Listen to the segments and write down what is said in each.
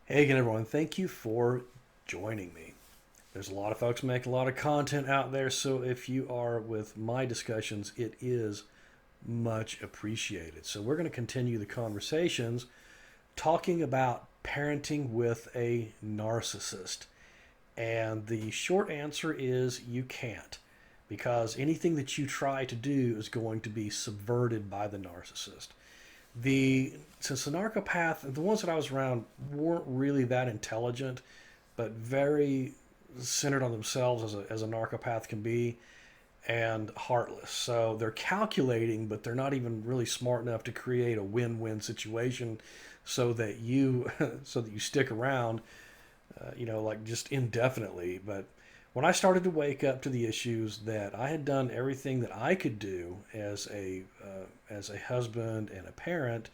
Hey again, everyone. Thank you for joining me. There's a lot of folks make a lot of content out there, so if you are with my discussions, it is much appreciated. So, we're going to continue the conversations talking about parenting with a narcissist. And the short answer is you can't, because anything that you try to do is going to be subverted by the narcissist. The Since the narcopath, the ones that I was around weren't really that intelligent, but very centered on themselves as a narcopath can be, and heartless. So they're calculating, but they're not even really smart enough to create a win-win situation so that you so that you stick around, like just indefinitely. But when I started to wake up to the issues that I had done everything that I could do as a husband and a parent,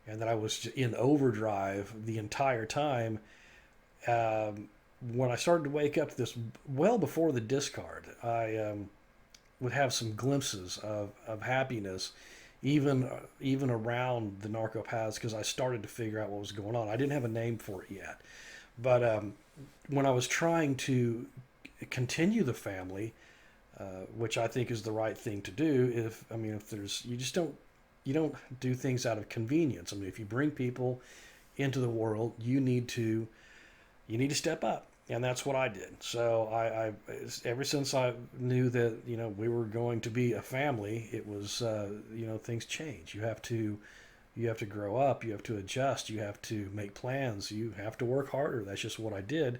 and that I was in overdrive the entire time, when I started to wake up to this, well before the discard, I would have some glimpses of happiness, even around the narcopaths, because I started to figure out what was going on. I didn't have a name for it yet, but when I was trying to continue the family, which I think is the right thing to do. If there's, you don't do things out of convenience. I mean, if you bring people into the world, you need to step up, and that's what I did. So I ever since I knew that we were going to be a family, it was things change. You have to grow up. You have to adjust. You have to make plans. You have to work harder. That's just what I did.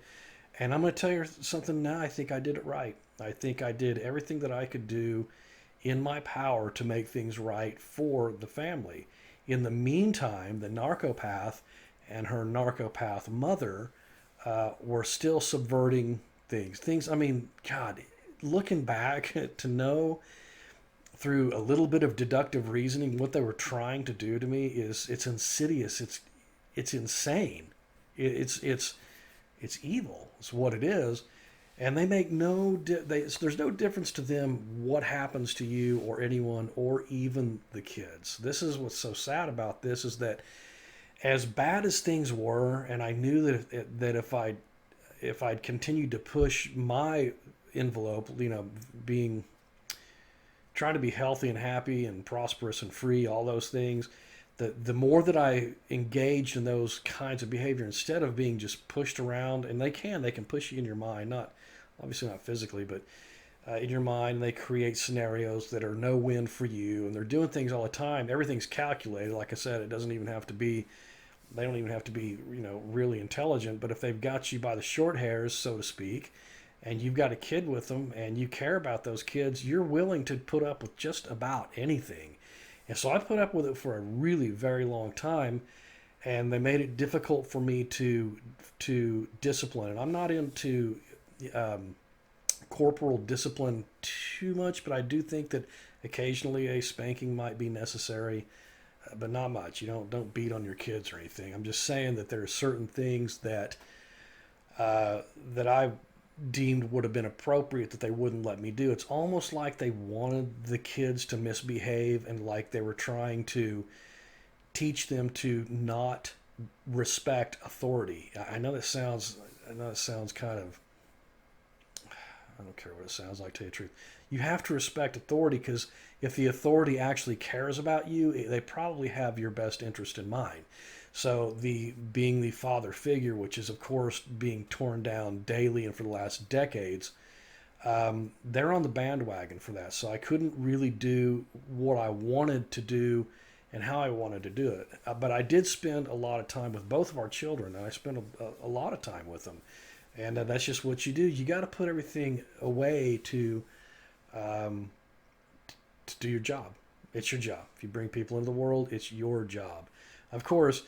And I'm going to tell you something now. I think I did it right. I think I did everything that I could do in my power to make things right for the family. In the meantime, the narcopath and her narcopath mother were still subverting things. I mean, God, looking back to know through a little bit of deductive reasoning what they were trying to do to me is it's insidious. It's insane. It's it's evil. It's what it is. And they make there's no difference to them what happens to you or anyone or even the kids. This is what's so sad about this, is that as bad as things were, and I knew that if I'd continued to push my envelope, being trying to be healthy and happy and prosperous and free, all those things, the more that I engaged in those kinds of behavior, instead of being just pushed around, and they can push you in your mind, not obviously not physically, but in your mind, they create scenarios that are no win for you, and they're doing things all the time. Everything's calculated. Like I said, it doesn't even have to be. They don't even have to be, really intelligent. But if they've got you by the short hairs, so to speak, and you've got a kid with them, and you care about those kids, you're willing to put up with just about anything. And so I put up with it for a really very long time, and they made it difficult for me to discipline. And I'm not into um, corporal discipline too much, but I do think that occasionally a spanking might be necessary, but not much. Don't beat on your kids or anything. I'm just saying that there are certain things that I deemed would have been appropriate that they wouldn't let me do. It's almost like they wanted the kids to misbehave, and like they were trying to teach them to not respect authority. I know it sounds kind of, I don't care what it sounds like, to tell you the truth. You have to respect authority, because if the authority actually cares about you, they probably have your best interest in mind. So the being the father figure, which is of course being torn down daily and for the last decades, they're on the bandwagon for that. So I couldn't really do what I wanted to do and how I wanted to do it. But I did spend a lot of time with both of our children, and I spent a lot of time with them. And that's just what you do. You got to put everything away um, to do your job. It's your job. If you bring people into the world, it's your job. Of course,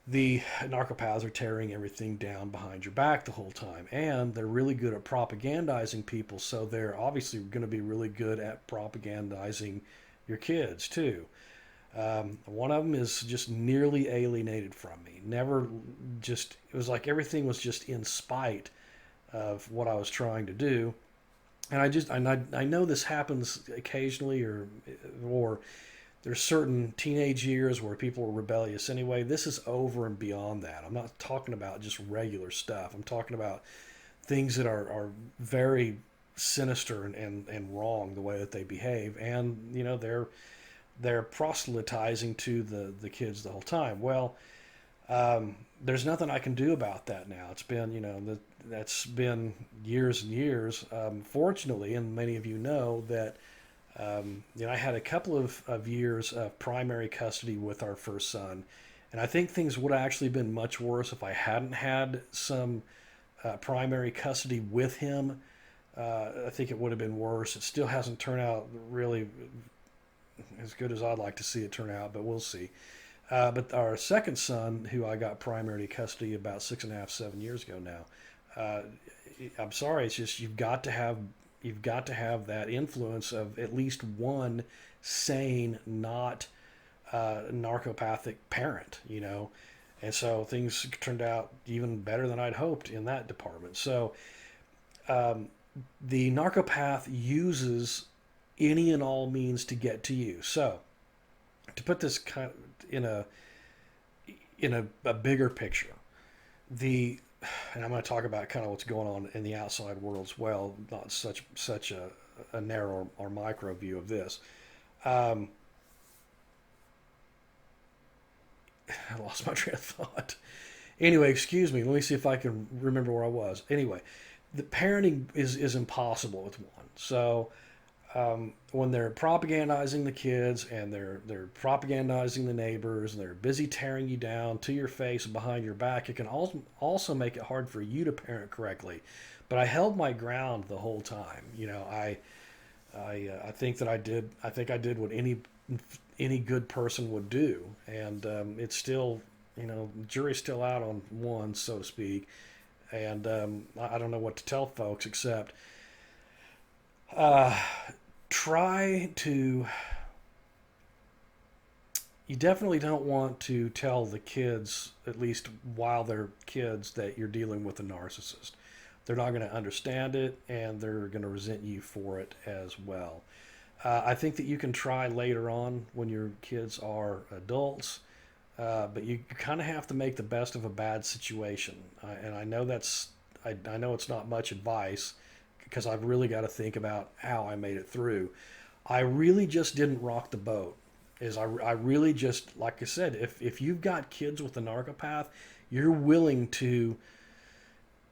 the narcopaths are tearing everything down behind your back the whole time, and they're really good at propagandizing people. So they're obviously going to be really good at propagandizing your kids too. One of them is just nearly alienated from me. Never just, it was like everything was just in spite of what I was trying to do. And I know this happens occasionally, or there's certain teenage years where people are rebellious anyway. This is over and beyond that. I'm not talking about just regular stuff. I'm talking about things that are very sinister and wrong the way that they behave, and they're proselytizing to the kids the whole time. Well, there's nothing I can do about that now. It's been, that's been years and years. Fortunately, and many of you know that, I had a couple of years of primary custody with our first son. And I think things would have actually been much worse if I hadn't had some primary custody with him. I think it would have been worse. It still hasn't turned out really as good as I'd like to see it turn out, but we'll see. But our second son, who I got primary custody about 6.5, 7 years ago now, I'm sorry, it's just you've got to have that influence of at least one sane, not narcopathic parent. And so things turned out even better than I'd hoped in that department. So um, the narcopath uses any and all means to get to you. So to put this kind of in a bigger picture, the and I'm going to talk about kind of what's going on in the outside world as well, not such a narrow or micro view of this. Um, I lost my train of thought. Anyway, excuse me. Let me see if I can remember where I was. Anyway, the parenting is impossible with one. So when they're propagandizing the kids and they're propagandizing the neighbors and they're busy tearing you down to your face and behind your back, it can also make it hard for you to parent correctly. But I held my ground the whole time. I think that I did what any good person would do, and it's still, jury's still out on one, so to speak. And I don't know what to tell folks except uh, try to. You definitely don't want to tell the kids, at least while they're kids, that you're dealing with a narcissist. They're not going to understand it, and they're going to resent you for it as well. I think that you can try later on when your kids are adults, but you kind of have to make the best of a bad situation. And I know I know it's not much advice because I've really got to think about how I made it through. I really just didn't rock the boat. I really just, like I said, if you've got kids with a narcopath, you're willing to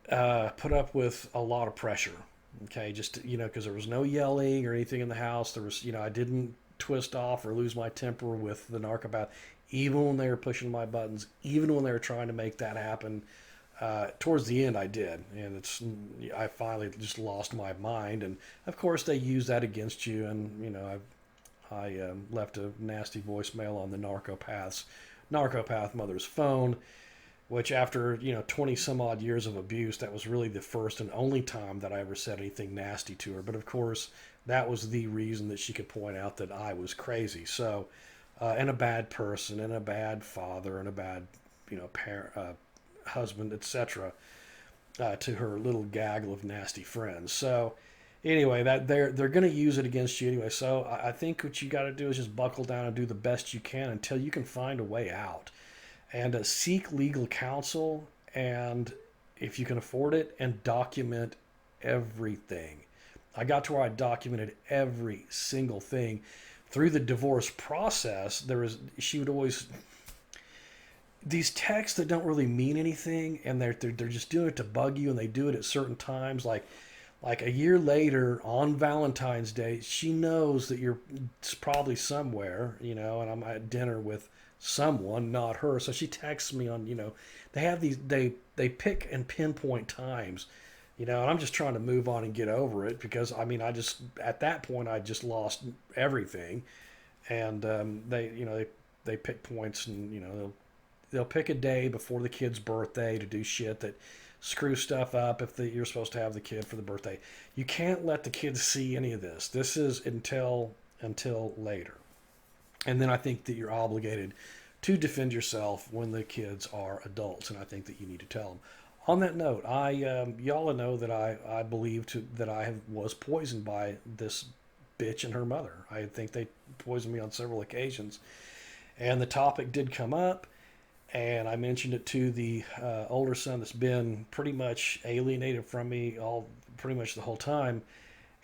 put up with a lot of pressure. Okay, just because there was no yelling or anything in the house. There was, I didn't twist off or lose my temper with the narcopath, even when they were pushing my buttons, even when they were trying to make that happen. Towards the end, I did, and I finally just lost my mind. And of course, they use that against you. And I left a nasty voicemail on the narcopath mother's phone, which after 20 some odd years of abuse, that was really the first and only time that I ever said anything nasty to her. But of course, that was the reason that she could point out that I was crazy. So, and a bad person, and a bad father, and a bad parent, husband, etc. To her little gaggle of nasty friends. So anyway, that they're going to use it against you anyway. So I think what you got to do is just buckle down and do the best you can until you can find a way out, and seek legal counsel, and if you can afford it, and document everything. I got to where I documented every single thing through the divorce process. She would always these texts that don't really mean anything, and they're just doing it to bug you, and they do it at certain times, like a year later on Valentine's Day. She knows that you're probably somewhere, and I'm at dinner with someone, not her. So she texts me on, they have they pick and pinpoint times, and I'm just trying to move on and get over it because I just at that point I just lost everything, and they pick points, and they'll pick a day before the kid's birthday to do shit that screw stuff up if you're supposed to have the kid for the birthday. You can't let the kids see any of this. This is until later. And then I think that you're obligated to defend yourself when the kids are adults, and I think that you need to tell them. On that note, y'all know that I believe that I was poisoned by this bitch and her mother. I think they poisoned me on several occasions. And the topic did come up, and I mentioned it to the older son that's been pretty much alienated from me all pretty much the whole time.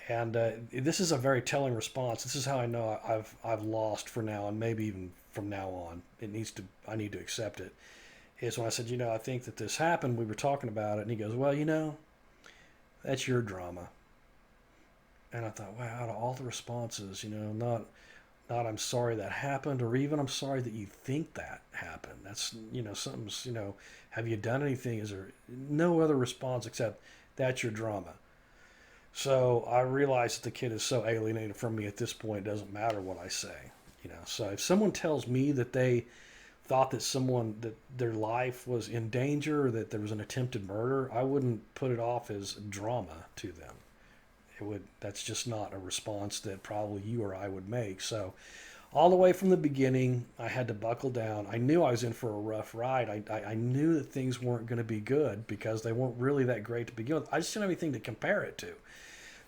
And this is a very telling response. This is how I know I've lost for now, and maybe even from now on, I need to accept it. Is when I said, I think that this happened. We were talking about it, and he goes, well, that's your drama. And I thought, wow, out of all the responses, not I'm sorry that happened, or even I'm sorry that you think that happened. That's, something's, have you done anything? Is there no other response except that's your drama? So I realize that the kid is so alienated from me at this point, it doesn't matter what I say. So if someone tells me that they thought that their life was in danger, or that there was an attempted murder, I wouldn't put it off as drama to them. That's just not a response that probably you or I would make. So all the way from the beginning, I had to buckle down. I knew I was in for a rough ride. I knew that things weren't going to be good because they weren't really that great to begin with. I just didn't have anything to compare it to.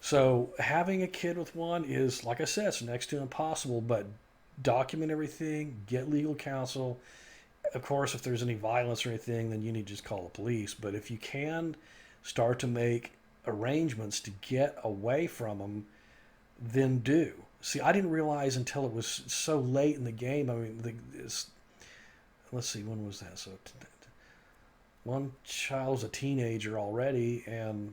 So having a kid with one is, like I said, it's next to impossible, but document everything, get legal counsel. Of course, if there's any violence or anything, then you need to just call the police. But if you can start to make arrangements to get away from them, then do. See, I didn't realize until it was so late in the game. I mean, let's see, when was that? So one child's a teenager already, and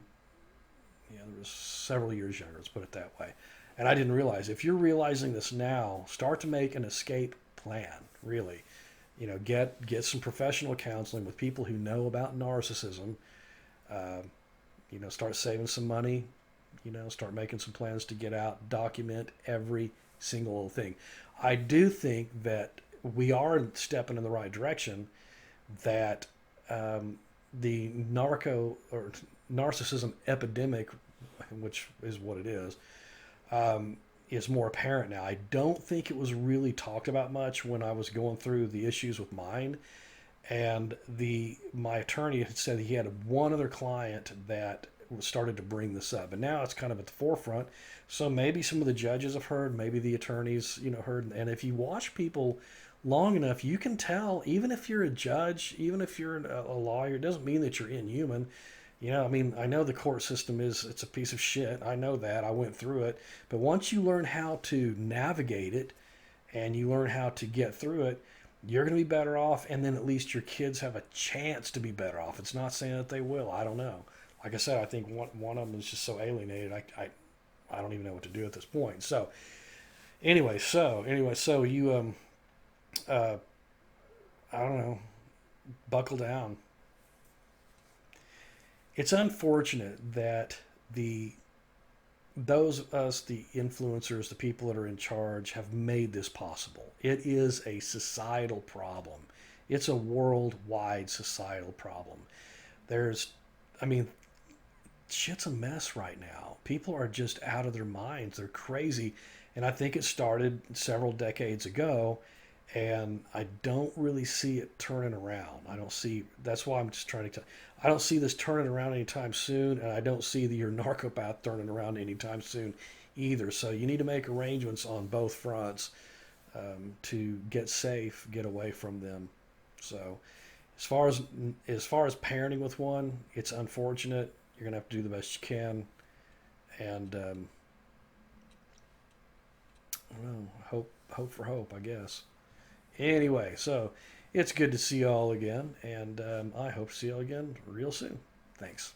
there was several years younger, let's put it that way. And I didn't realize. If you're realizing this now, start to make an escape plan, really. Get some professional counseling with people who know about narcissism. Start saving some money. Start making some plans to get out. Document every single little thing. I do think that we are stepping in the right direction, that the narcissism epidemic, which is what it is more apparent now. I don't think it was really talked about much when I was going through the issues with mine. And my attorney had said he had one other client that started to bring this up, and now it's kind of at the forefront. So maybe some of the judges have heard, maybe the attorneys, heard. And if you watch people long enough, you can tell. Even if you're a judge, even if you're a lawyer, it doesn't mean that you're inhuman. I know the court system it's a piece of shit. I know that. I went through it. But once you learn how to navigate it and you learn how to get through it, you're going to be better off. And then at least your kids have a chance to be better off. It's not saying that they will. I don't know. Like I said, I think one of them is just so alienated. I don't even know what to do at this point. So anyway, so you, I don't know, buckle down. It's unfortunate that those of us, the influencers, the people that are in charge, have made this possible. It is a societal problem. It's a worldwide societal problem. Shit's a mess right now. People are just out of their minds. They're crazy. And I think it started several decades ago, and I don't really see it turning around. That's why I'm just trying to I don't see this turning around anytime soon, and I don't see your narcopath turning around anytime soon either. So you need to make arrangements on both fronts to get safe, get away from them. So as far as parenting with one, it's unfortunate. You're gonna have to do the best you can, and hope for hope, I guess. Anyway, so it's good to see you all again, and I hope to see you all again real soon. Thanks.